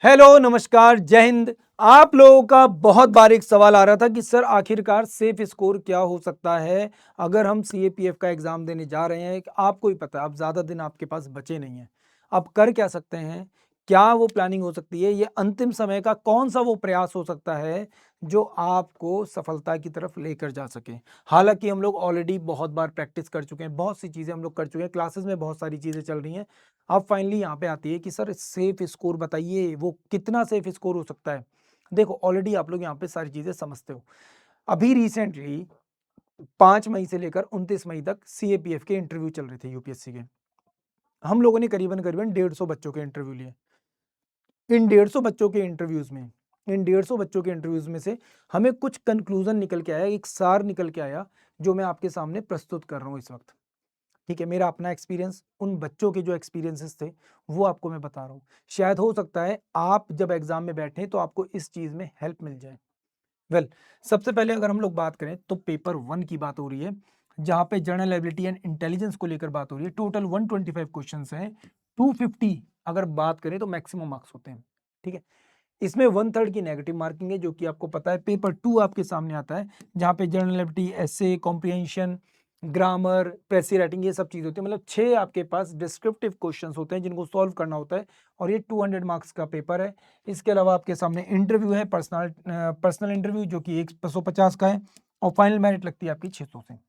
Hello, नमस्कार, जय हिंद। आप लोगों का बहुत बार एक सवाल आ रहा था कि सर आखिरकार सेफ स्कोर क्या हो सकता है अगर हम सीएपीएफ का एग्जाम देने जा रहे हैं। आपको ही पता है अब ज़्यादा दिन आपके पास बचे नहीं हैं। अब कर क्या सकते हैं? क्या वो प्लानिंग हो सकती है? ये अंतिम समय का कौन सा वो प्रयास हो सकता है जो आपको सफलता की तरफ लेकर जा सके? हालांकि हम लोग ऑलरेडी बहुत बार प्रैक्टिस कर चुके हैं, बहुत सी चीज़ें हम लोग कर चुके हैं, क्लासेस में बहुत सारी चीज़ें चल रही हैं। अब फाइनली यहाँ पे आती है कि सर सेफ स्कोर बताइए, वो कितना सेफ स्कोर हो सकता है? देखो ऑलरेडी आप लोग यहाँ पे सारी चीजें समझते हो। अभी रिसेंटली 5 मई से लेकर 29 मई तक सीएपीएफ के इंटरव्यू चल रहे थे यूपीएससी के। हम लोगों ने करीबन करीबन 150 बच्चों के इंटरव्यू लिए। इन 150 बच्चों के इंटरव्यूज में से हमें कुछ कंक्लूजन निकल के आया, एक सार निकल के आया जो मैं आपके सामने प्रस्तुत कर रहा हूँ इस वक्त। ठीक है, मेरा अपना एक्सपीरियंस, उन बच्चों के जो एक्सपीरियंसेस थे वो आपको मैं बता रहा हूँ। शायद हो सकता है आप जब एग्जाम में बैठे तो आपको इस चीज में हेल्प मिल जाए। वेल, सबसे पहले अगर हम लोग बात करें तो पेपर 1 की बात हो रही है, जहां पे जनरल एबिलिटी एंड इंटेलिजेंस को लेकर बात हो रही है। टोटल 125 क्वेश्चंस हैं। 250 अगर बात करें तो मैक्सिमम मार्क्स होते हैं। ठीक है, इसमें 1/3 की नेगेटिव मार्किंग है, जो कि आपको पता है। पेपर 2 आपके सामने आता है, जहां पे जनरल एबिलिटी, एसे, कॉम्प्रिहेंशन, ग्रामर, प्रेसी राइटिंग, ये सब चीज होती है। मतलब 6 आपके पास डिस्क्रिप्टिव क्वेश्चंस होते हैं जिनको सॉल्व करना होता है, और ये 200 मार्क्स का पेपर है। इसके अलावा आपके सामने इंटरव्यू है, पर्सनल इंटरव्यू, जो कि 150 का है, और फाइनल मेरिट लगती है आपकी 600 से।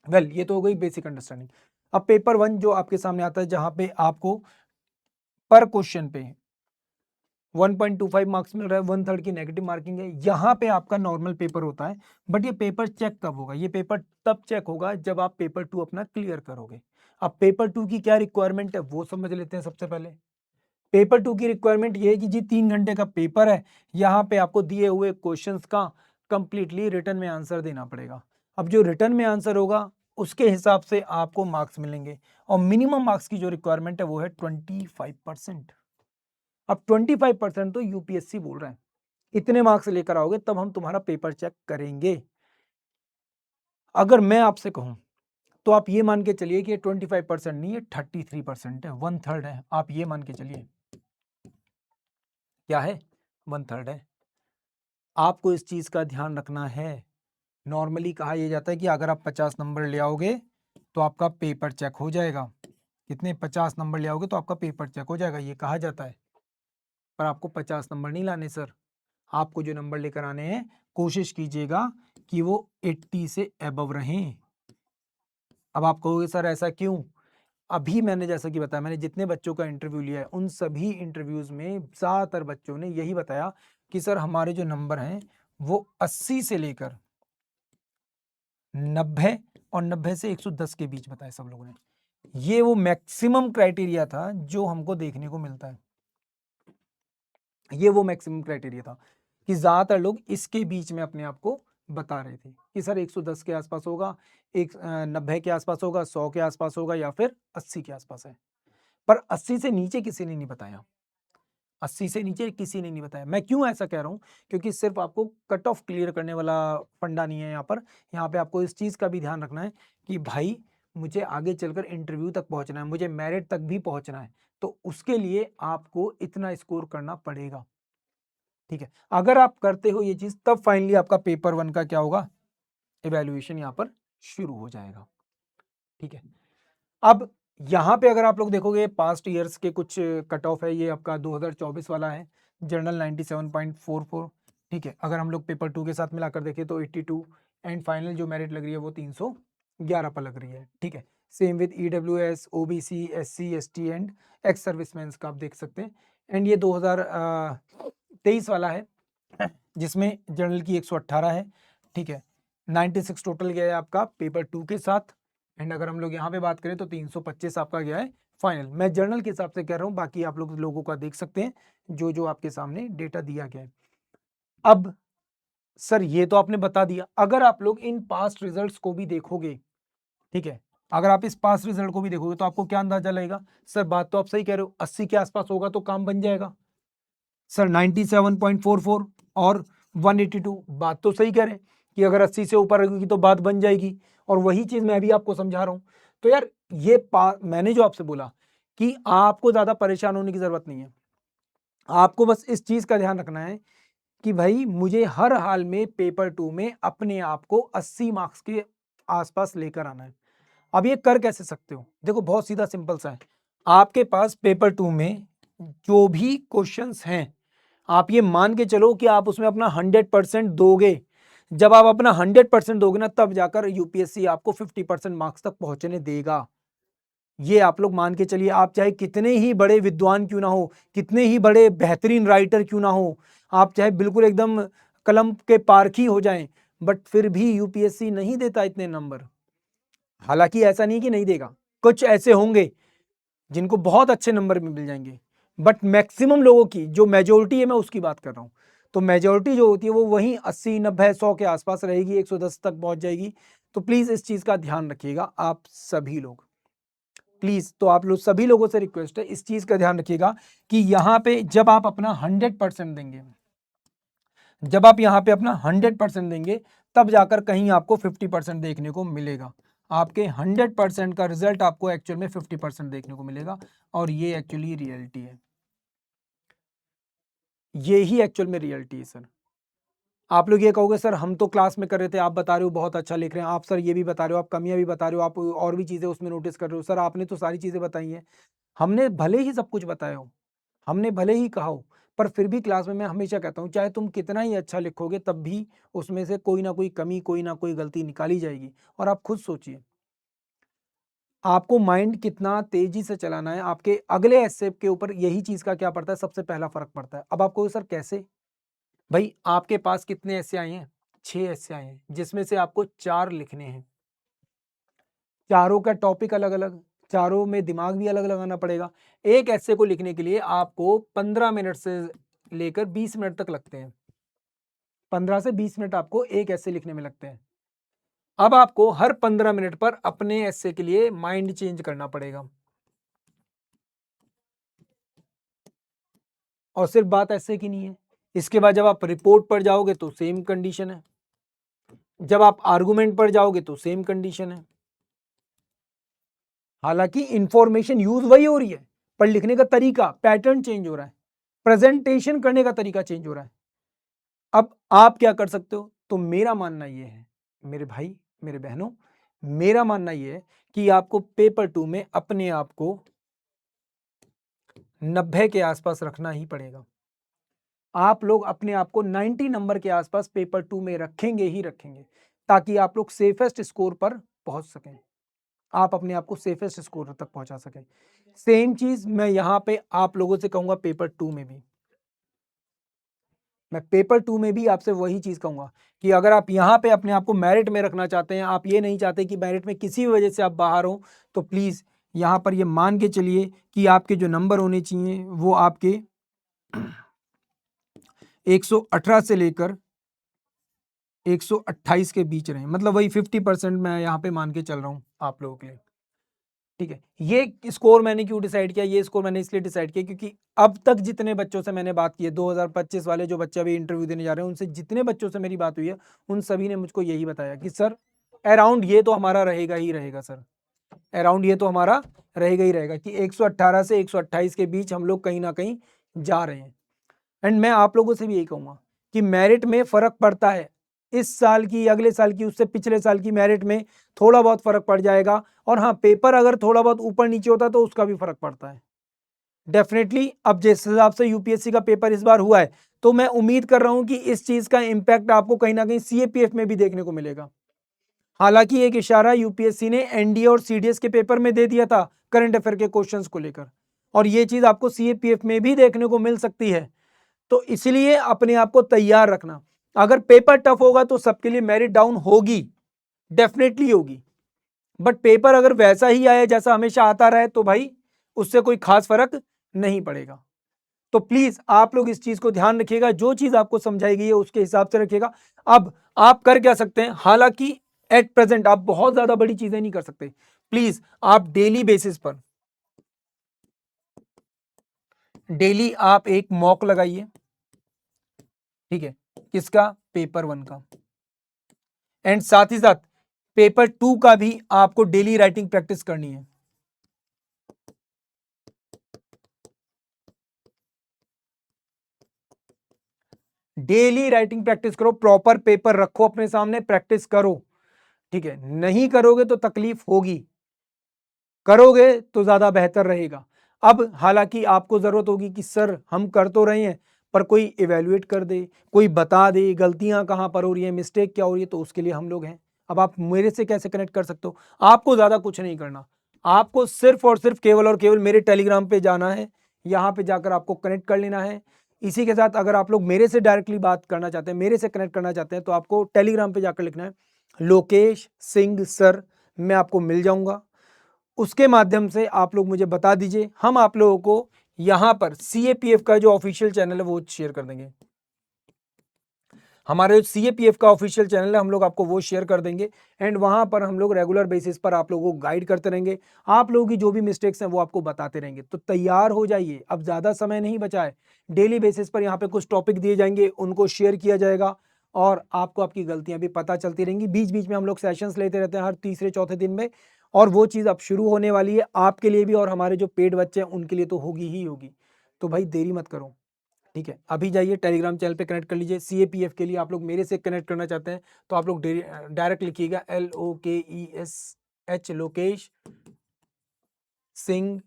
वेल, ये तो हो गई बेसिक अंडरस्टैंडिंग। अब पेपर 1 जो आपके सामने आता है, जहां पे आपको पर क्वेश्चन पे 1.25 मार्क्स मिल रहा है, 1/3 की नेगेटिव मार्किंग है। यहाँ पे आपका नॉर्मल पेपर होता है, बट ये पेपर चेक कब होगा? ये पेपर तब चेक होगा जब आप पेपर 2 अपना क्लियर करोगे। अब पेपर 2 की क्या रिक्वायरमेंट है वो समझ लेते हैं। सबसे पहले पेपर 2 की रिक्वायरमेंट ये है कि जी 3 घंटे का पेपर है, यहाँ पे आपको दिए हुए क्वेश्चंस का कंप्लीटली रिटर्न में आंसर देना पड़ेगा। अब जो रिटर्न में आंसर होगा उसके हिसाब से आपको मार्क्स मिलेंगे, और मिनिमम मार्क्स की जो रिक्वायरमेंट है वो है 25%। अब 25% तो यूपीएससी बोल रहा है, इतने मार्क्स लेकर आओगे तब हम तुम्हारा पेपर चेक करेंगे। अगर मैं आपसे कहूं तो आप ये मान के चलिए कि 25% नहीं है, 33% है, 1/3 है। आप ये मान के चलिए, क्या है? 1/3 है। आपको इस चीज का ध्यान रखना है। नॉर्मली कहा यह जाता है कि अगर आप 50 नंबर ले आओगे तो आपका पेपर चेक हो जाएगा। कितने? 50 नंबर ले आओगे तो आपका पेपर चेक हो जाएगा, ये कहा जाता है। पर आपको 50 नंबर नहीं लाने सर। आपको जो नंबर लेकर आने हैं, कोशिश कीजिएगा कि वो 80 से अबव रहें। अब आप कहोगे सर ऐसा क्यों? अभी मैंने जैसा कि बताया, मैंने जितने बच्चों का इंटरव्यू लिया है उन सभी इंटरव्यूज में ज्यादातर बच्चों ने यही बताया कि सर हमारे जो नंबर हैं वो 80 से लेकर 90 और 90 से 110 के बीच बताए सब लोगों ने। ये वो मैक्सिमम क्राइटेरिया था जो हमको देखने को मिलता है। ये वो मैक्सिमम क्राइटेरिया था कि ज्यादातर लोग इसके बीच में अपने आप को बता रहे थे कि सर 110 के आसपास होगा, 90 के आसपास होगा, 100 के आसपास होगा, या फिर 80 के आसपास है। पर 80 से नीचे किसी ने नहीं बताया। 80 से नीचे किसी ने नहीं बताया। मैं क्यों ऐसा कह रहा हूं? क्योंकि सिर्फ आपको कट ऑफ क्लियर करने वाला फंडा नहीं है यहाँ पर। यहाँ पे आपको इस चीज का भी ध्यान रखना है कि भाई मुझे आगे चलकर इंटरव्यू तक पहुंचना है, मुझे मेरिट तक भी पहुंचना है, तो उसके लिए आपको इतना स्कोर करना पड़ेगा। ठीक है, अगर आप करते हो ये चीज तब फाइनली आपका पेपर 1 का क्या होगा? इवैल्यूएशन यहाँ पर शुरू हो जाएगा। ठीक है, अब यहाँ पे अगर आप लोग देखोगे पास्ट ईयर्स के कुछ कट ऑफ है, ये आपका 2024 वाला है। जनरल 97.44। ठीक है, अगर हम लोग पेपर 2 के साथ मिलाकर देखें तो 82, एंड फाइनल जो मेरिट लग रही है वो 311 पर लग रही है। ठीक है, same with EWS, OBC, SC, ST and ex serviceman का आप देख सकते हैं। एंड ये 2023 वाला है, जिसमें जनरल की 118 है। ठीक है, 96 टोटल गया है आपका पेपर 2 के साथ। एंड अगर हम लोग यहाँ पे बात करें तो 325 आपका गया है फाइनल। मैं जर्नल के हिसाब से कह रहा हूँ, बाकी आप लोगों का देख सकते हैं जो जो आपके सामने डेटा दिया गया है। अब सर ये तो आपने बता दिया, अगर आप लोग इन पास्ट रिजल्ट्स को भी देखोगे, ठीक है, अगर आप इस पास्ट रिजल्ट को भी देखोगे तो आपको क्या अंदाजा लगेगा? सर बात तो आप सही कह रहे हो, 80 के आसपास होगा तो काम बन जाएगा। सर 97.44 और 182, बात तो सही कह रहे हैं कि अगर 80 से ऊपर होगी तो बात बन जाएगी, और वही चीज मैं अभी आपको समझा रहा हूं। तो यार मैंने जो आपसे बोला कि आपको ज्यादा परेशान होने की जरूरत नहीं है। आपको बस इस चीज का ध्यान रखना है कि भाई मुझे हर हाल में पेपर 2 में अपने आप को 80 मार्क्स के आसपास लेकर आना है। अब ये कर कैसे सकते हो? देखो बहुत सीधा सिंपल सा है। आपके पास पेपर 2 में जो भी क्वेश्चंस हैं, आप ये मान के चलो कि आप उसमें अपना 100% दोगे। जब आप अपना 100% दोगे ना, तब जाकर यूपीएससी आपको 50% मार्क्स तक पहुंचने देगा। ये आप लोग मान के चलिए। आप चाहे कितने ही बड़े विद्वान क्यों ना हो, कितने ही बड़े बेहतरीन राइटर क्यों ना हो, आप चाहे बिल्कुल एकदम कलम के पारखी हो जाएं, बट फिर भी यूपीएससी नहीं देता इतने नंबर। हालांकि ऐसा नहीं कि नहीं देगा, कुछ ऐसे होंगे जिनको बहुत अच्छे नंबर भी मिल जाएंगे, बट मैक्सिमम लोगों की जो मेजोरिटी है, मैं उसकी बात कर रहा हूं। तो मेजोरिटी जो होती है वो वहीं 80 90 100 के आसपास रहेगी, 110 तक पहुंच जाएगी। तो प्लीज इस चीज का ध्यान रखिएगा आप सभी लोग, प्लीज। तो आप लोग सभी लोगों से रिक्वेस्ट है, इस चीज का ध्यान रखिएगा कि यहाँ पे जब आप अपना 100% देंगे, जब आप यहाँ पे अपना 100% देंगे, तब जाकर कहीं आपको 50% देखने को मिलेगा। आपके 100% का रिजल्ट आपको एक्चुअल में 50% देखने को मिलेगा, और ये एक्चुअली रियलिटी है। ये ही एक्चुअल में रियलिटी है सर। आप लोग ये कहोगे सर हम तो क्लास में कर रहे थे, आप बता रहे हो बहुत अच्छा लिख रहे हैं, आप सर ये भी बता रहे हो, आप कमियां भी बता रहे हो, आप और भी चीजें उसमें नोटिस कर रहे हो। सर आपने तो सारी चीजें बताई हैं, हमने भले ही सब कुछ बताया हो, हमने भले ही कहा हो, पर फिर भी क्लास में मैं हमेशा कहता हूँ चाहे तुम कितना ही अच्छा लिखोगे, तब भी उसमें से कोई ना कोई कमी, कोई ना कोई गलती निकाली जाएगी। और आप खुद सोचिए, आपको माइंड कितना तेजी से चलाना है, आपके अगले एस्से के ऊपर यही चीज का क्या पड़ता है, सबसे पहला फर्क पड़ता है। अब आपको सर कैसे? भाई आपके पास कितने एस्से आए हैं? 6 एस्से आए हैं, जिसमें से आपको 4 लिखने हैं। चारों का टॉपिक अलग अलग, चारों में दिमाग भी अलग लगाना पड़ेगा। एक ऐसे को लिखने के लिए आपको 15 मिनट से लेकर 20 मिनट तक लगते हैं। 15 से 20 मिनट आपको एक ऐसे लिखने में लगते हैं। अब आपको हर 15 मिनट पर अपने ऐसे के लिए माइंड चेंज करना पड़ेगा। और सिर्फ बात ऐसे की नहीं है, इसके बाद जब आप रिपोर्ट पर जाओगे तो सेम कंडीशन है, जब आप आर्गुमेंट पर जाओगे तो सेम कंडीशन है। हालांकि इंफॉर्मेशन यूज वही हो रही है, पर लिखने का तरीका, पैटर्न चेंज हो रहा है, प्रेजेंटेशन करने का तरीका चेंज हो रहा है। अब आप क्या कर सकते हो? तो मेरा मानना यह है, मेरे भाई मेरे बहनों, मेरा मानना यह है कि आपको पेपर 2 में अपने आप को 90 के आसपास रखना ही पड़ेगा। आप लोग अपने आप को 90 नंबर के आसपास पेपर 2 में रखेंगे ही रखेंगे, ताकि आप लोग सेफेस्ट स्कोर पर पहुंच सकें, आप अपने आप को सेफेस्ट स्कोर तक पहुंचा सकें। सेम चीज मैं यहां पे आप लोगों से कहूंगा पेपर 2 में भी। मैं पेपर 2 में भी आपसे वही चीज कहूंगा कि अगर आप यहां पे अपने आप को मेरिट में रखना चाहते हैं, आप ये नहीं चाहते कि मेरिट में किसी भी वजह से आप बाहर हो, तो प्लीज यहां पर ये मान के चलिए कि आपके जो नंबर होने चाहिए वो आपके 118 से लेकर 128 के बीच रहे, मतलब वही 50% मैं यहाँ पे मान के चल रहा हूँ आप लोगों के लिए। ठीक है, ये स्कोर मैंने क्यों डिसाइड किया? ये स्कोर मैंने इसलिए डिसाइड किया क्योंकि अब तक जितने बच्चों से मैंने बात की है, 2025 वाले जो बच्चे अभी इंटरव्यू देने जा रहे हैं, उनसे जितने बच्चों से मेरी बात हुई है, उन सभी ने मुझको यही बताया कि सर अराउंड ये तो हमारा रहेगा ही रहेगा सर, अराउंड ये तो हमारा रहेगा ही रहेगा कि 118 से 128 के बीच हम लोग कहीं ना कहीं जा रहे हैं। एंड मैं आप लोगों से भी यही कहूंगा कि मेरिट में फर्क पड़ता है, इस साल की, अगले साल की, उससे पिछले साल की मेरिट में थोड़ा बहुत फर्क पड़ जाएगा। और हाँ, पेपर अगर थोड़ा बहुत ऊपर नीचे होता तो उसका भी फर्क पड़ता है डेफिनेटली। अब जिस हिसाब से यूपीएससी का पेपर इस बार हुआ है, तो मैं उम्मीद कर रहा हूं कि इस चीज का इंपैक्ट आपको कहीं ना कहीं सीएपीएफ में भी देखने को मिलेगा। हालांकि एक इशारा यूपीएससी ने एनडीए और सीडीएस के पेपर में दे दिया था करंट अफेयर के क्वेश्चंस को लेकर, और ये चीज आपको सीएपीएफ में भी देखने को मिल सकती है। तो इसलिए अपने आप को तैयार रखना। अगर पेपर टफ होगा तो सबके लिए मेरिट डाउन होगी, डेफिनेटली होगी, बट पेपर अगर वैसा ही आए जैसा हमेशा आता रहे, तो भाई उससे कोई खास फर्क नहीं पड़ेगा। तो प्लीज आप लोग इस चीज को ध्यान रखिएगा, जो चीज आपको समझाई गई है उसके हिसाब से रखिएगा। अब आप कर क्या सकते हैं? हालांकि एट प्रेजेंट आप बहुत ज्यादा बड़ी चीजें नहीं कर सकते। प्लीज आप डेली बेसिस पर, डेली आप एक मॉक लगाइए, ठीक है, किसका? पेपर 1 का। एंड साथ ही साथ पेपर 2 का भी आपको डेली राइटिंग प्रैक्टिस करनी है। डेली राइटिंग प्रैक्टिस करो, प्रॉपर पेपर रखो अपने सामने, प्रैक्टिस करो, ठीक है। नहीं करोगे तो तकलीफ होगी, करोगे तो ज्यादा बेहतर रहेगा। अब हालांकि आपको जरूरत होगी कि सर हम कर तो रहे हैं, पर कोई इवेल्युएट कर दे, कोई बता दे गलतियां कहां पर हो रही है, मिस्टेक क्या हो रही है, तो उसके लिए हम लोग हैं। अब आप मेरे से कैसे कनेक्ट कर सकते हो? आपको ज्यादा कुछ नहीं करना, आपको सिर्फ और सिर्फ केवल और केवल मेरे टेलीग्राम पे जाना है, यहां पे जाकर आपको कनेक्ट कर लेना है। इसी के साथ अगर आप लोग मेरे से डायरेक्टली बात करना चाहते हैं, मेरे से कनेक्ट करना चाहते हैं, तो आपको टेलीग्राम पे जाकर लिखना है लोकेश सिंह सर, मैं आपको मिल जाऊंगा। उसके माध्यम से आप लोग मुझे बता दीजिए, हम आप लोगों को यहां पर सीएपीएफ का जो ऑफिशियल चैनल है वो शेयर कर देंगे। हमारे सीएपीएफ का ऑफिशियल चैनल है, हम लोग आपको वो शेयर कर देंगे, एंड वहां पर हम लोग रेगुलर बेसिस पर आप लोगों को गाइड करते रहेंगे। आप लोगों की जो भी मिस्टेक्स हैं वो आपको बताते रहेंगे। तो तैयार हो जाइए, अब ज्यादा समय नहीं बचा है। डेली बेसिस पर यहाँ पे कुछ टॉपिक दिए जाएंगे, उनको शेयर किया जाएगा, और आपको आपकी गलतियां भी पता चलती रहेंगी। बीच बीच में हम लोग सेशंस लेते रहते हैं हर तीसरे चौथे दिन में, और वो चीज़ अब शुरू होने वाली है आपके लिए भी, और हमारे जो पेड बच्चे हैं उनके लिए तो होगी ही होगी। तो भाई देरी मत करो, ठीक है। अभी जाइए टेलीग्राम चैनल पे कनेक्ट कर लीजिए। सीएपीएफ के लिए आप लोग मेरे से कनेक्ट करना चाहते हैं तो आप लोग डायरेक्ट लिखिएगा LOKESH Lokesh Singh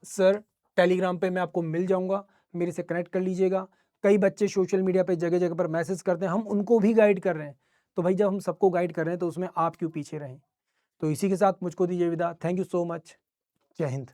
sir, Telegram पे मैं आपको मिल जाऊंगा, मेरे से कनेक्ट कर लीजिएगा। कई बच्चे सोशल मीडिया पे जगह जगह पर मैसेज करते हैं, हम उनको भी गाइड कर रहे हैं। तो भाई जब हम सबको गाइड कर रहे हैं तो उसमें आप क्यों पीछे रहें? तो इसी के साथ मुझको दीजिए विदा। Thank you so much. जय हिंद।